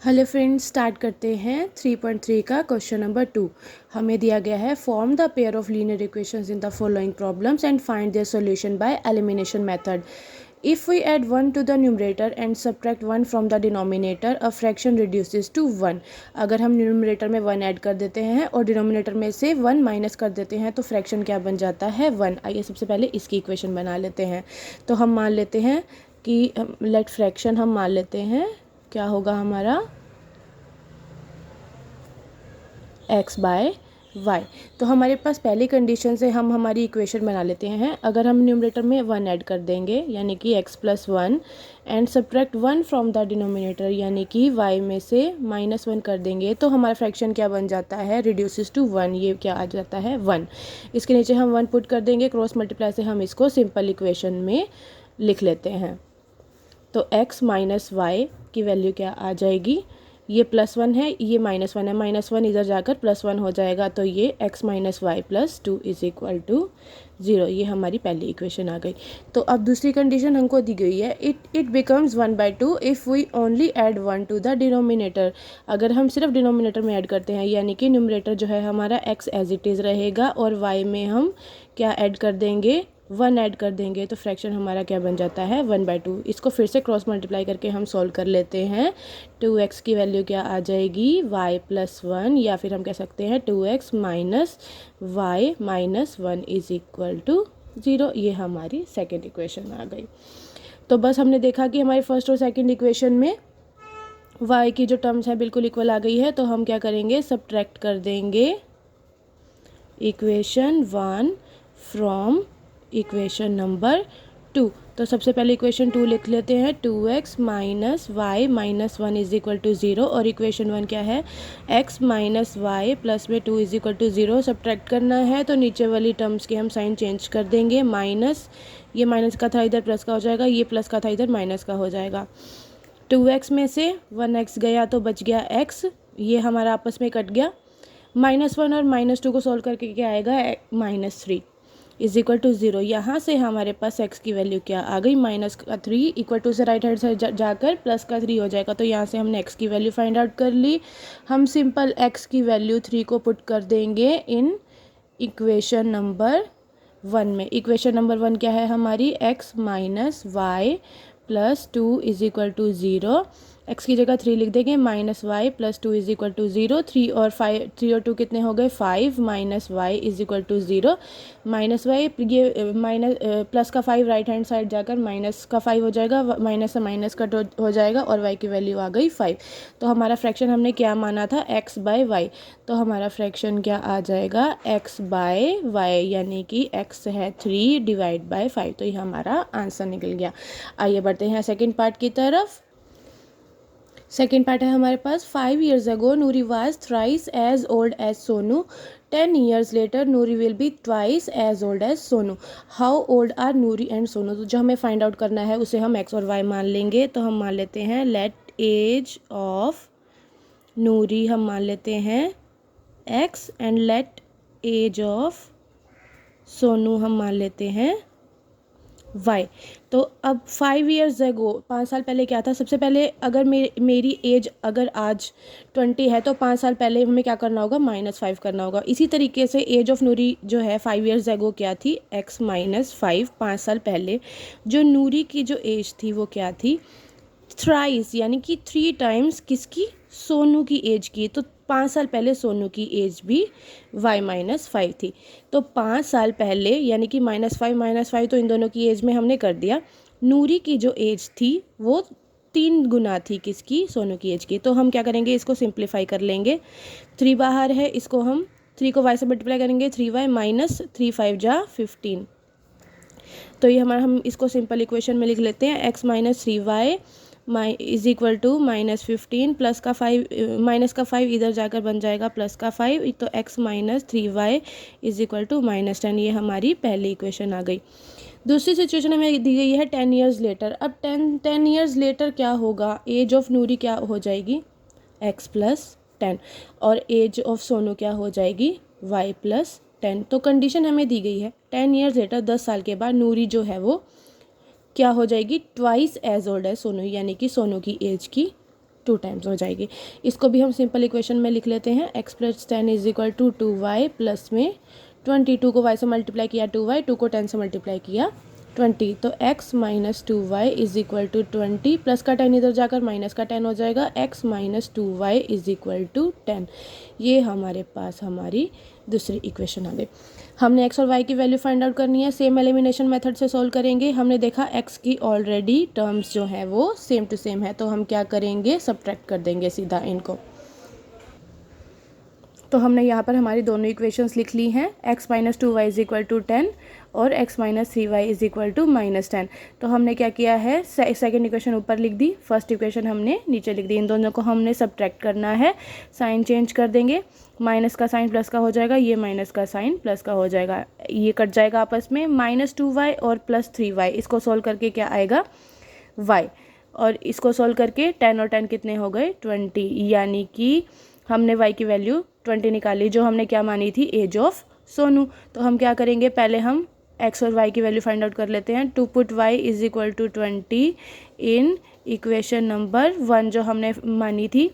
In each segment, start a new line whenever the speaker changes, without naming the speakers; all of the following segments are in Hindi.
हेलो फ्रेंड्स, स्टार्ट करते हैं 3.3 का क्वेश्चन नंबर 2। हमें दिया गया है form the pair of linear equations in the following problems and find their solution by elimination method. If we add 1 to the numerator and subtract 1 from the denominator a fraction reduces to 1। अगर हम न्यूमरेटर में 1 ऐड कर देते हैं और डिनोमिनेटर में से 1 माइनस कर देते हैं तो फ्रैक्शन क्या बन जाता है? 1। आइए सबसे पहले इसकी इक्वेशन बना लेते हैं। तो हम मान लेते हैं कि लेट फ्रैक्शन हम मान लेते हैं क्या होगा हमारा x बाय y। तो हमारे पास पहली कंडीशन से हम हमारी इक्वेशन बना लेते हैं। अगर हम न्यूमरेटर में 1 ऐड कर देंगे यानी कि x plus 1 and subtract 1 from the denominator यानी कि y में से -1 कर देंगे तो हमारा फ्रैक्शन क्या बन जाता है? Reduces to 1। ये क्या आ जाता है? 1। इसके नीचे हम 1 पुट कर देंगे, क्रॉस मल्टीप्लाई से हम इसको सिंपल इक्वेशन में लिख लेते हैं। तो x माइनस वाई की वैल्यू क्या आ जाएगी? ये +1 है, ये -1 है, -1 इधर जाकर +1 हो जाएगा तो ये x minus y plus 2 is equal to 0। ये हमारी पहली इक्वेशन आ गई। तो अब दूसरी कंडीशन हमको दी गई है, it becomes 1/2 if we only add 1 to the denominator. अगर हम सिर्फ डिनोमिनेटर में ऐड करते हैं यानी कि न्यूमरेटर जो है हमारा x एज इट इज़ रहेगा और y में हम क्या ऐड कर देंगे? 1 ऐड कर देंगे तो फ्रैक्शन हमारा क्या बन जाता है? 1/2। इसको फिर से क्रॉस मल्टीप्लाई करके हम सॉल्व कर लेते हैं। 2x की वैल्यू क्या आ जाएगी? y प्लस 1, या फिर हम कह सकते हैं 2x minus y minus 1 is equal to 0। ये हमारी सेकेंड इक्वेशन आ गई। तो बस हमने देखा कि हमारी फर्स्ट और सेकेंड इक्वेशन में y की जो टर्म्स है बिल्कुल इक्वल आ गई है। तो हम क्या करेंगे? सब्ट्रैक्ट कर देंगे इक्वेशन 1 फ्रॉम इक्वेशन नंबर 2। तो सबसे पहले इक्वेशन 2 लिख लेते हैं। 2x minus y minus 1 is equal to 0 और इक्वेशन 1 क्या है? x माइनस वाई प्लस में 2 इज इक्वल टू 0। सब्ट्रैक्ट करना है तो नीचे वाली टर्म्स के हम साइन चेंज कर देंगे। माइनस, ये माइनस का था इधर प्लस का हो जाएगा, ये प्लस का था इधर माइनस का हो जाएगा। 2x में से 1x गया तो बच गया x, ये हमारा आपस में कट गया। -1 और -2 को सॉल्व करके क्या आएगा? -3 इज इक्वल टू 0। यहाँ से हमारे पास x की वैल्यू क्या आ गई? -3 इक्वल टू से राइट हैंड साइड जाकर +3 हो जाएगा। तो यहाँ से हमने x की वैल्यू फाइंड आउट कर ली। हम सिंपल x की वैल्यू 3 को पुट कर देंगे इन इक्वेशन नंबर 1 में। इक्वेशन नंबर 1 क्या है हमारी? x minus y plus 2 is equal to 0। x की जगह 3 लिख देंगे। Minus y plus 2 is equal to 0। 3 और 2 कितने हो गए? 5 minus y is equal to 0। Minus y, ये माइनस प्लस का 5 राइट हैंड साइड जाकर माइनस का 5 हो जाएगा, माइनस से माइनस कट हो जाएगा और y की वैल्यू आ गई 5। तो हमारा फ्रैक्शन हमने क्या माना था? x by y. तो हमारा फ्रैक्शन क्या आ जाएगा? x बाय वाई यानी कि x है 3 डिवाइड बाय 5। तो ये हमारा आंसर निकल गया। आइए बढ़ते हैं सेकेंड पार्ट की तरफ। सेकेंड पार्ट है हमारे पास। 5 years ago Noori was thrice as old as Sonu. 10 years later Noori will be twice as old as Sonu. How old are Noori and Sonu? तो जो हमें फाइंड आउट करना है उसे हम x और y मान लेंगे। तो हम मान लेते हैं लेट एज ऑफ नूरी हम मान लेते हैं x and let age of Sonu हम मान लेते हैं y। तो अब 5 years ago 5 साल पहले क्या था? सबसे पहले अगर मेरी एज अगर आज 20 है तो 5 साल पहले हमें क्या करना होगा? -5 करना होगा। इसी तरीके से एज ऑफ नूरी जो है 5 years ago क्या थी? x minus 5। 5 साल पहले जो नूरी की जो एज थी वो क्या थी? थ्राइस यानी कि 3 टाइम्स किसकी? सोनू की एज की। तो 5 साल पहले सोनू की एज भी y माइनस 5 थी। तो 5 साल पहले यानी कि -5 तो इन दोनों की एज में हमने कर दिया। नूरी की जो एज थी वो 3 गुना थी किसकी? सोनू की एज की। तो हम क्या करेंगे? इसको सिंप्लीफाई कर लेंगे। 3 बाहर है, इसको हम 3 को y से मल्टीप्लाई करेंगे। 3y माइनस 3 5 जा 15। तो ये हमारा, हम इसको सिंपल इक्वेशन में लिख लेते हैं। x minus 3y is equal to -15 plus का 5 माइनस का 5 इधर जाकर बन जाएगा प्लस का 5। तो x minus 3y is equal to -10। ये हमारी पहली इक्वेशन आ गई। दूसरी सिचुएशन हमें दी गई है 10 years लेटर। अब 10 years लेटर क्या होगा? एज ऑफ नूरी क्या हो जाएगी? x प्लस 10 और एज ऑफ सोनू क्या हो जाएगी? y plus 10। तो कंडीशन हमें दी गई है 10 years लेटर 10 साल के बाद नूरी जो है वो क्या हो जाएगी? ट्वाइस एज ओल्ड है सोनू, यानी कि सोनू की एज की 2 टाइम्स हो जाएगी। इसको भी हम सिंपल इक्वेशन में लिख लेते हैं, x + 10 = 2y प्लस में 22 को y से मल्टीप्लाई किया 2y, 2 को 10 से मल्टीप्लाई किया 20, तो x - 2y = 20, प्लस का 10 इधर जाकर माइनस का 10 हो जाएगा, x - 2y = 10। ये हमारे पास हमारी दूसरी इक्वेशन आ गई। हमने x और y की वैल्यू फाइंड आउट करनी है, सेम एलिमिनेशन मेथड से सॉल्व करेंगे। हमने देखा x की ऑलरेडी टर्म्स जो है वो सेम टू सेम है, तो हम क्या करेंगे, सब्ट्रैक्ट कर देंगे सीधा इनको। तो हमने यहाँ पर हमारी दोनों इक्वेशंस लिख ली हैं, x - 2y = 10 और x - 3y = -10। तो हमने क्या किया है, सेकंड इक्वेशन ऊपर लिख दी, फर्स्ट इक्वेशन हमने नीचे लिख दी। इन दोनों को हमने सब्ट्रैक्ट करना है, साइन चेंज कर देंगे, माइनस का साइन प्लस का हो जाएगा, ये माइनस का साइन प्लस का हो जाएगा, ये कट जाएगा आपस में, -2y और +3y। इसको सोल्व करके क्या आएगा, y, और इसको सोल्व करके 10 और 10 कितने हो गए, 20, यानी कि हमने y की वैल्यू 20 निकाली, जो हमने क्या मानी थी, एज ऑफ सोनू। तो हम क्या करेंगे, पहले हम x और y की वैल्यू फाइंड आउट कर लेते हैं। To put y = 20 in equation number 1, जो हमने मानी थी,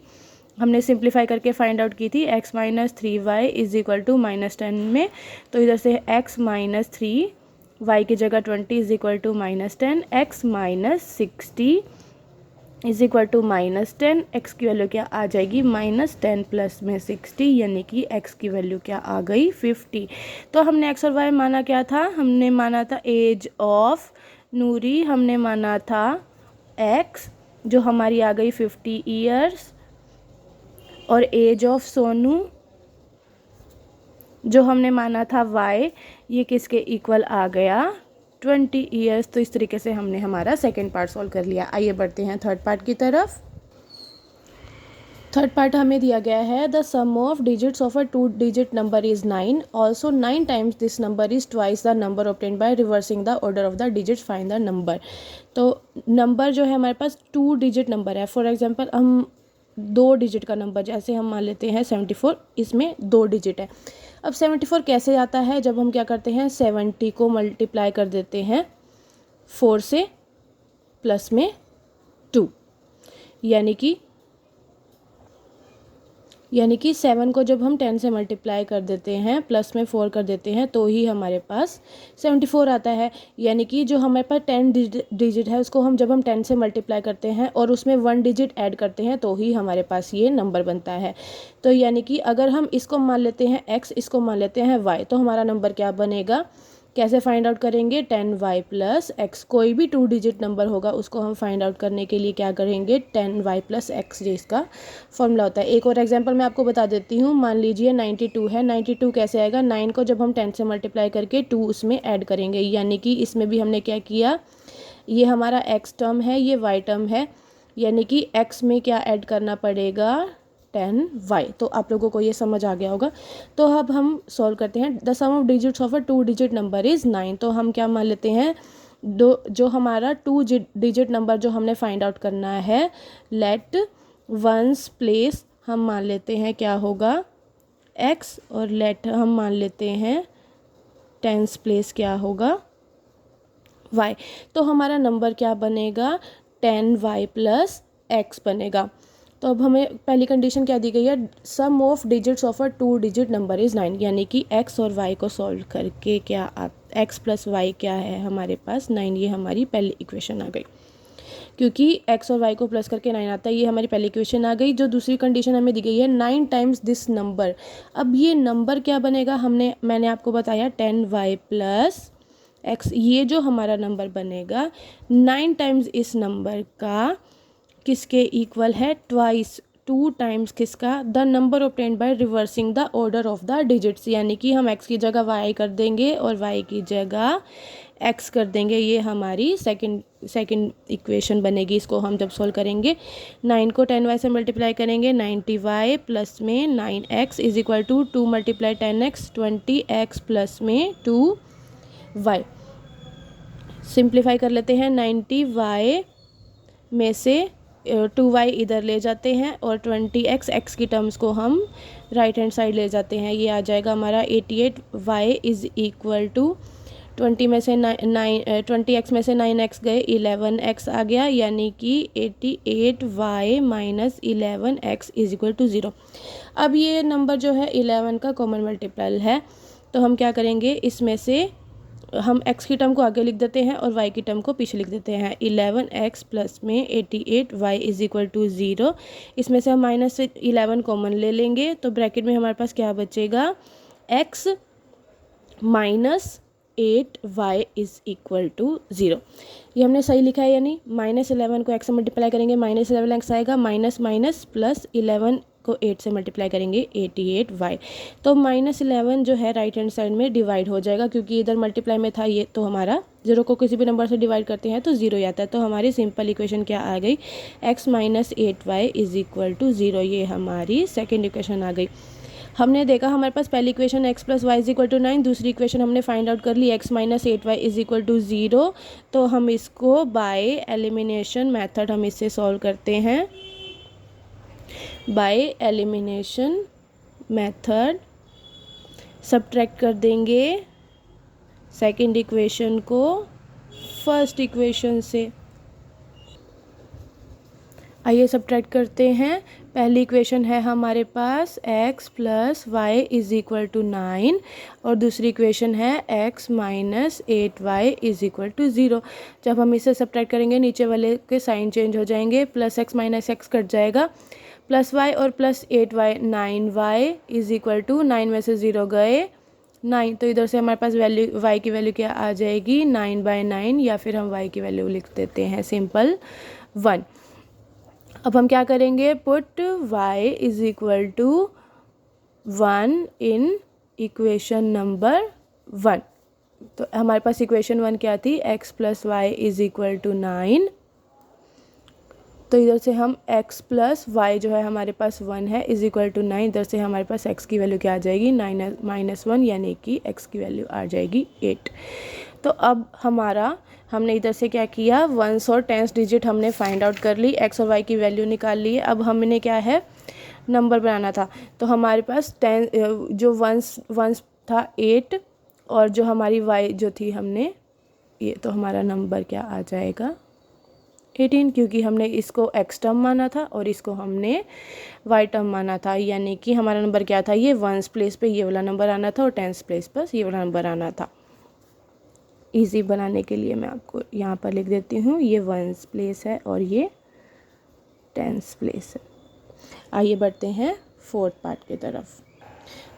हमने सिंप्लीफाई करके फाइंड आउट की थी, x - 3y = -10 में। तो इधर से x - 3 y की जगह 20 = -10, x - 60 -10, x की वैल्यू क्या आ जाएगी, -10 प्लस में 60, यानी कि x की वैल्यू क्या आ गई, 50। तो हमने x और y माना क्या था, हमने माना था एज ऑफ नूरी, हमने माना था x, जो हमारी आ गई 50 ईयर्स, और एज ऑफ सोनू जो हमने माना था y, ये किसके इक्वल आ गया, 20 ईयर्स। तो इस तरीके से हमने हमारा सेकेंड पार्ट सॉल्व कर लिया। आइए बढ़ते हैं थर्ड पार्ट की तरफ। थर्ड पार्ट हमें दिया गया है, the sum of digits of a 2 digit number is 9, also 9 times this number is twice the number obtained by reversing the order of the digits, find the number. तो नंबर जो है हमारे पास 2 डिजिट नंबर है। फॉर एग्जांपल हम 2 डिजिट का नंबर, जैसे हम मान लेते हैं 74, इसमें 2 डिजिट है। अब 74 कैसे आता है, जब हम क्या करते हैं, 70 को मल्टीप्लाई कर देते हैं 4 से प्लस में 2, यानी कि 7 को जब हम 10 से मल्टीप्लाई कर देते हैं प्लस में 4 कर देते हैं, तो ही हमारे पास 74 आता है। यानी कि जो हमारे पास 10 डिजिट है, उसको हम जब हम 10 से मल्टीप्लाई करते हैं और उसमें 1 डिजिट ऐड करते हैं, तो ही हमारे पास ये नंबर बनता है। तो यानी कि अगर हम इसको मान लेते हैं x, इसको मान लेते हैं y, तो हमारा नंबर क्या बनेगा, कैसे फाइंड आउट करेंगे, 10y + x। कोई भी 2 डिजिट नंबर होगा उसको हम फाइंड आउट करने के लिए क्या करेंगे, 10y + x, जिसका फॉर्मूला होता है। एक और एग्जांपल मैं आपको बता देती हूँ, मान लीजिए 92 है। 92 कैसे आएगा, 9 को जब हम 10 से मल्टीप्लाई करके 2 उसमें ऐड करेंगे, यानी कि इसमें भी हमने क्या किया, ये हमारा x टर्म है, ये y टर्म है, यानी कि x में क्या ऐड करना पड़ेगा, 10y। तो आप लोगों को ये समझ आ गया होगा। तो अब हम सॉल्व करते हैं, the sum of digits of a 2 digit number is 9। तो हम क्या मान लेते हैं, जो हमारा 2 डिजिट नंबर जो हमने फाइंड आउट करना है, लेट वंस प्लेस हम मान लेते हैं क्या होगा, x, और लेट हम मान लेते हैं टेंस प्लेस क्या होगा, y। तो हमारा नंबर क्या बनेगा, 10y + x बनेगा। तो अब हमें पहली कंडीशन क्या दी गई है, sum of digits of a 2 digit number is 9, यानी कि x और y को सॉल्व करके क्या x + y क्या है हमारे पास, 9। ये हमारी पहली इक्वेशन आ गई, क्योंकि x और y को प्लस करके 9 आता है, ये हमारी पहली इक्वेशन आ गई। जो दूसरी कंडीशन हमें दी गई है, 9 टाइम्स दिस नंबर। अब ये नंबर क्या बनेगा, मैंने आपको बताया 10y + x, ये जो हमारा नंबर बनेगा 9 टाइम्स इस नंबर का किसके इक्वल है, ट्वाइस, 2 टाइम्स किसका, the number obtained by reversing the order of the digits, यानी कि हम x की जगह y कर देंगे और y की जगह x कर देंगे। ये हमारी सेकंड इक्वेशन बनेगी। इसको हम जब सॉल्व करेंगे, 9 को 10y से मल्टीप्लाई करेंगे, 90y प्लस में 9x = 2 × 10x, 20x प्लस में 2y। सिंप्लीफाई कर लेते हैं, 90y में से 2y इधर ले जाते हैं और 20x, x की टर्म्स को हम राइट हैंड साइड ले जाते हैं, ये आ जाएगा हमारा 88y = 20 में से 20x में से 9x गए, 11x आ गया, यानी कि 88y minus 11x is equal to 0। अब ये नंबर जो है 11 का कॉमन मल्टीपल है, तो हम क्या करेंगे, इसमें से हम x की टर्म को आगे लिख देते हैं और y की टर्म को पीछे लिख देते हैं। 11x प्लस में 88y इज इक्वल टू 0। इसमें से हम माइनस 11 कॉमन ले लेंगे, तो ब्रैकेट में हमारे पास क्या बचेगा, x minus 8y is equal to 0। ये हमने सही लिखा है, यानी माइनस 11 को x से मल्टीप्लाई करेंगे माइनस 11x आएगा, माइनस माइनस प्लस 11 को 8 से मल्टीप्लाई करेंगे 88y। तो माइनस 11 जो है राइट हैंड साइड में डिवाइड हो जाएगा, क्योंकि इधर मल्टीप्लाई में था ये, तो हमारा 0 को किसी भी नंबर से डिवाइड करते हैं तो 0 ही आता है। तो हमारी सिंपल इक्वेशन क्या आ गई, x minus 8y is equal to 0। ये हमारी सेकेंड इक्वेशन आ गई। हमने देखा हमारे पास पहली equation x plus y is equal to 9, दूसरी इक्वेशन हमने फाइंड आउट कर ली x minus 8y is equal to 0। तो हम इसको बाय एलिमिनेशन मेथड हम इससे सॉल्व करते हैं। बाय एलिमिनेशन मेथड सब्ट्रैक्ट कर देंगे सेकेंड इक्वेशन को फर्स्ट इक्वेशन से। आइए सब्ट्रैक्ट करते हैं। पहली इक्वेशन है हमारे पास x plus y is equal to 9 और दूसरी इक्वेशन है x minus 8y is equal to 0। जब हम इसे सब्ट्रैक्ट करेंगे नीचे वाले के साइन चेंज हो जाएंगे, plus x minus x cut जाएगा, प्लस y और plus 8y 9y is equal to 9 में से 0 गए 9, तो इधर से हमारे पास वैल्यू y की वैल्यू क्या आ जाएगी, 9/9, या फिर हम y की वैल्यू लिख देते हैं सिंपल 1। अब हम क्या करेंगे, put y is equal to 1 in equation number 1। तो हमारे पास इक्वेशन 1 क्या थी, x plus y is equal to 9। तो इधर से हम x प्लस वाई जो है हमारे पास 1 है इज इक्वल टू 9, इधर से हमारे पास x की वैल्यू क्या आ जाएगी, 9 माइनस 1, यानी कि x की वैल्यू आ जाएगी 8। तो अब हमने इधर से क्या किया, वंस और टेंस डिजिट हमने फाइंड आउट कर ली, x और y की वैल्यू निकाल ली है। अब हमने क्या है, नंबर बनाना था। तो हमारे पास जो वंस था 8 और जो हमारी y जो थी हमने ये, तो हमारा नंबर क्या आ जाएगा 18, क्योंकि हमने इसको x टर्म माना था और इसको हमने y टर्म माना था, यानी कि हमारा नंबर क्या था, ये वंस प्लेस पे ये वाला नंबर आना था और टेंस प्लेस पर ये वाला नंबर आना था। इजी बनाने के लिए मैं आपको यहाँ पर लिख देती हूँ, ये वंस प्लेस है और ये टेंस प्लेस है। आइए बढ़ते हैं फोर्थ पार्ट की तरफ।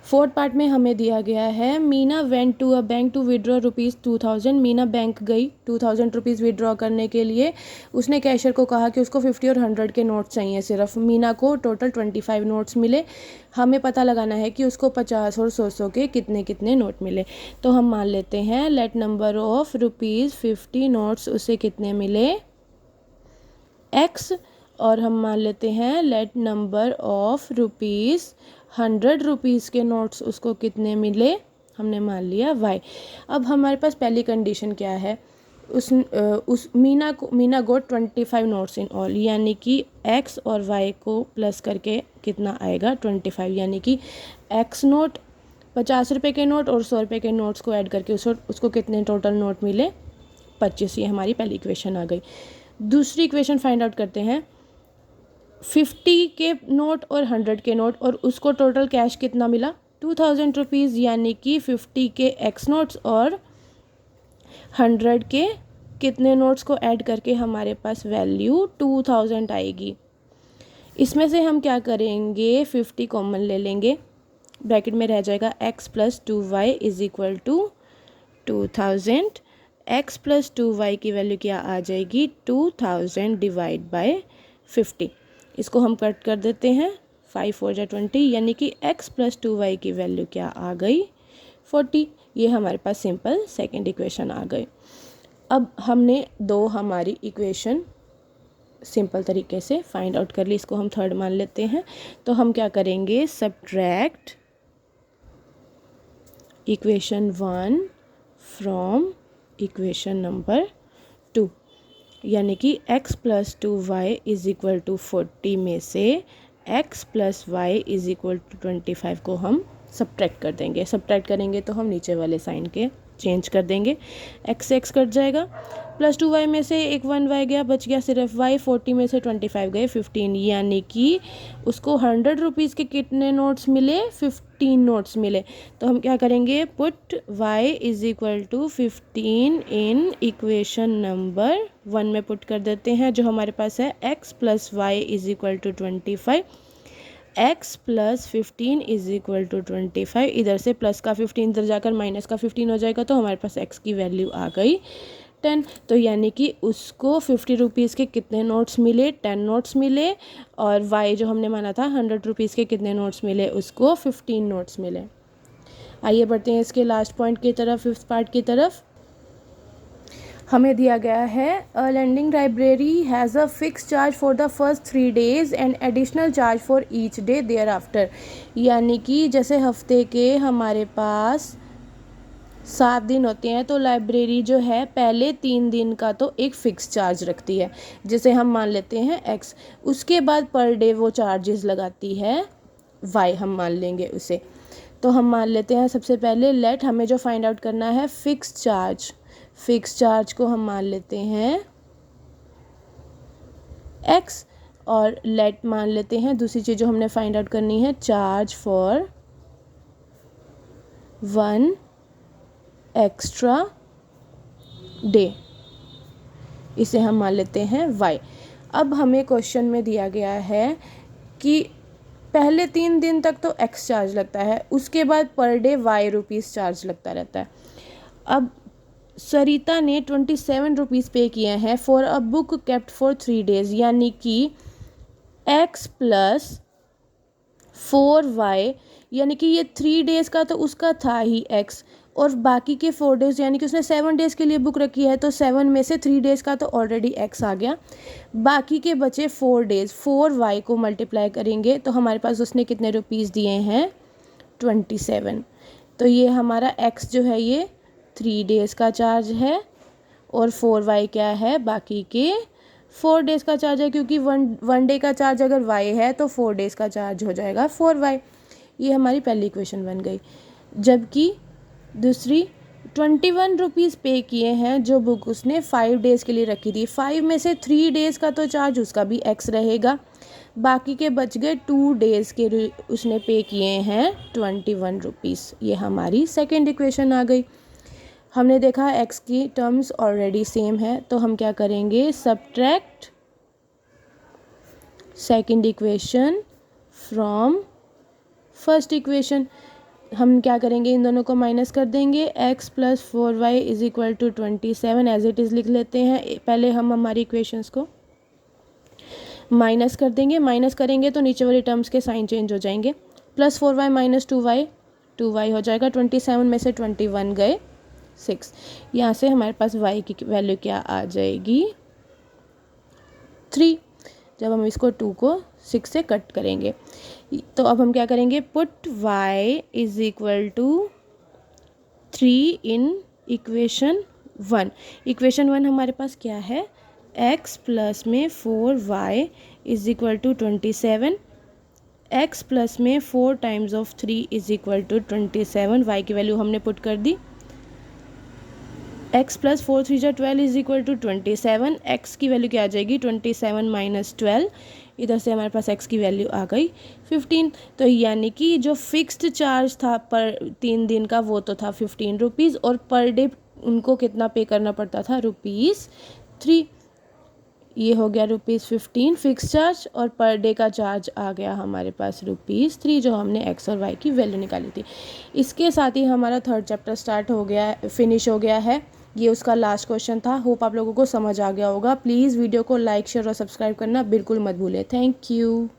फोर्थ पार्ट में हमें दिया गया है, Meena went to a bank to withdraw ₹2000। Meena bank गई 2000 रुपीज़ विड्रॉ करने के लिए। उसने कैशियर को कहा कि उसको 50 और 100 के नोट चाहिए सिर्फ। मीना को टोटल 25 नोट्स मिले। हमें पता लगाना है कि उसको 50 और 100 के कितने कितने नोट मिले। तो हम मान लेते हैं, लेट नंबर ऑफ ₹50 नोट्स उसे कितने मिले, x, और हम मान लेते हैं लेट नंबर ऑफ ₹100 के नोट्स उसको कितने मिले, हमने मान लिया y। अब हमारे पास पहली कंडीशन क्या है, उस मीना गोट 25 नोट्स इन ऑल, यानी कि x और y को प्लस करके कितना आएगा 25, यानी कि x नोट 50 रुपये के नोट और 100 रुपये के नोट्स को ऐड करके उसको कितने टोटल नोट मिले 25। ये हमारी पहली इक्वेशन आ गई। दूसरी इक्वेशन फाइंड आउट करते हैं, 50 के नोट और 100 के नोट और उसको टोटल कैश कितना मिला 2000 रुपीज़, यानी कि 50 के x नोट्स और 100 के कितने नोट्स को ऐड करके हमारे पास वैल्यू 2000 आएगी। इसमें से हम क्या करेंगे, 50 कॉमन ले लेंगे, ब्रैकेट में रह जाएगा x plus 2y is equal to 2000। x plus 2y की वैल्यू क्या आ जाएगी 2000 डिवाइड बाय 50। इसको हम कट कर देते हैं, 5 4 जा 20, यानी कि x प्लस 2y की वैल्यू क्या आ गई 40। ये हमारे पास सिंपल सेकंड इक्वेशन आ गई। अब हमने दो हमारी इक्वेशन सिंपल तरीके से फाइंड आउट कर ली, इसको हम थर्ड मान लेते हैं। तो हम क्या करेंगे, subtract equation 1 from equation number 2, यानी कि x plus 2y is equal to 40 में से x plus y is equal to 25 को हम सब्ट्रैक्ट कर देंगे। सब्ट्रैक्ट करेंगे तो हम नीचे वाले साइन के चेंज कर देंगे, x से x कट जाएगा, प्लस 2y में से एक 1y गया, बच गया सिर्फ y, 40 में से 25 गए 15, यानी कि उसको 100 रुपीज़ के कितने नोट्स मिले, 15 नोट्स मिले। तो हम क्या करेंगे, put y is equal to 15 in equation number 1 में पुट कर देते हैं, जो हमारे पास है x plus y is equal to 25, x plus 15 is equal to 25, इधर से प्लस का 15 इधर जाकर माइनस का 15 हो जाएगा, तो हमारे पास x की वैल्यू आ गई 10। तो यानी कि उसको 50 रुपीज़ के कितने नोट्स मिले, 10 नोट्स मिले, और y जो हमने माना था 100 रुपीज़ के कितने नोट्स मिले, उसको 15 नोट्स मिले। आइए बढ़ते हैं इसके लास्ट पॉइंट की तरफ, फिफ्थ पार्ट की तरफ। हमें दिया गया है a lending library has a fix charge for the first 3 days and additional charge for each day thereafter, यानी कि जैसे हफ्ते के हमारे पास 7 दिन होते हैं, तो लाइब्रेरी जो है पहले 3 दिन का तो एक फ़िक्स चार्ज रखती है, जिसे हम मान लेते हैं x, उसके बाद पर डे वो चार्जेस लगाती है y, हम मान लेंगे उसे। तो हम मान लेते हैं सबसे पहले लेट, हमें जो फाइंड आउट करना है फ़िक्स चार्ज, फ़िक्स चार्ज को हम मान लेते हैं x, और लेट मान लेते हैं दूसरी चीज़ जो हमने फाइंड आउट करनी है, चार्ज फॉर 1 एक्स्ट्रा डे, इसे हम मान लेते हैं y। अब हमें क्वेश्चन में दिया गया है कि पहले 3 दिन तक तो x चार्ज लगता है, उसके बाद per day y rupees charge लगता रहता है। अब सरिता ने 27 रुपीज़ पे किए हैं for a book kept for 3 days, यानी कि x प्लस 4y, यानी कि ये 3 days का तो उसका था ही x, और बाकी के 4 days यानी कि उसने 7 days के लिए बुक रखी है, तो 7 में से 3 days का तो ऑलरेडी x आ गया, बाकी के बचे 4 days, 4y को मल्टीप्लाई करेंगे तो हमारे पास उसने कितने रुपीज़ दिए हैं, 27। तो ये हमारा x जो है ये 3 days का चार्ज है, और 4y क्या है, बाकी के 4 days का चार्ज है, क्योंकि वन डे का चार्ज अगर y है तो 4 days का चार्ज हो जाएगा 4y। ये हमारी पहली इक्वेशन बन गई। जबकि दूसरी 21 रुपीज़ पे किए हैं, जो बुक उसने 5 days के लिए रखी थी, 5 में से 3 days का तो चार्ज उसका भी x रहेगा, बाकी के बच गए 2 days के उसने पे किए हैं 21 रुपीज़। ये हमारी सेकेंड इक्वेशन आ गई। हमने देखा x की टर्म्स ऑलरेडी सेम है, तो हम क्या करेंगे, subtract second equation from first equation. हम क्या करेंगे, इन दोनों को माइनस कर देंगे, x plus 4y is equal to 27 as it is लिख लेते हैं। पहले हम हमारी इक्वेशंस को माइनस कर देंगे, माइनस करेंगे तो नीचे वाली टर्म्स के साइन चेंज हो जाएंगे, प्लस 4y माइनस 2y हो जाएगा, 27 में से 21 गए 6, यहाँ से हमारे पास y की वैल्यू क्या आ जाएगी, 3, जब हम इसको 2 को 6 से कट करेंगे। तो अब हम क्या करेंगे, put y is equal to 3 in equation 1। Equation 1 हमारे पास क्या है, x प्लस में 4y is equal to 27, x plus में 4 times of 3 is equal to 27, y की वैल्यू हमने पुट कर दी, x प्लस 4 3 जा 12 इज इक्वल टू 27, x की वैल्यू क्या आ जाएगी, 27 माइनस 12, इधर से हमारे पास x की वैल्यू आ गई 15। तो यानी कि जो फिक्स्ड चार्ज था पर 3 दिन का वो तो था 15 रुपीज़, और पर डे उनको कितना पे करना पड़ता था, ₹3। ये हो गया ₹15 फिक्स चार्ज, और पर डे का चार्ज आ गया हमारे पास ₹3, जो हमने x और y की वैल्यू निकाली थी। इसके साथ ही हमारा थर्ड चैप्टर स्टार्ट हो गया, फिनिश हो गया है। ये उसका लास्ट क्वेश्चन था। होप आप लोगों को समझ आ गया होगा। प्लीज़ वीडियो को लाइक शेयर और सब्सक्राइब करना बिल्कुल मत भूलें। Thank you.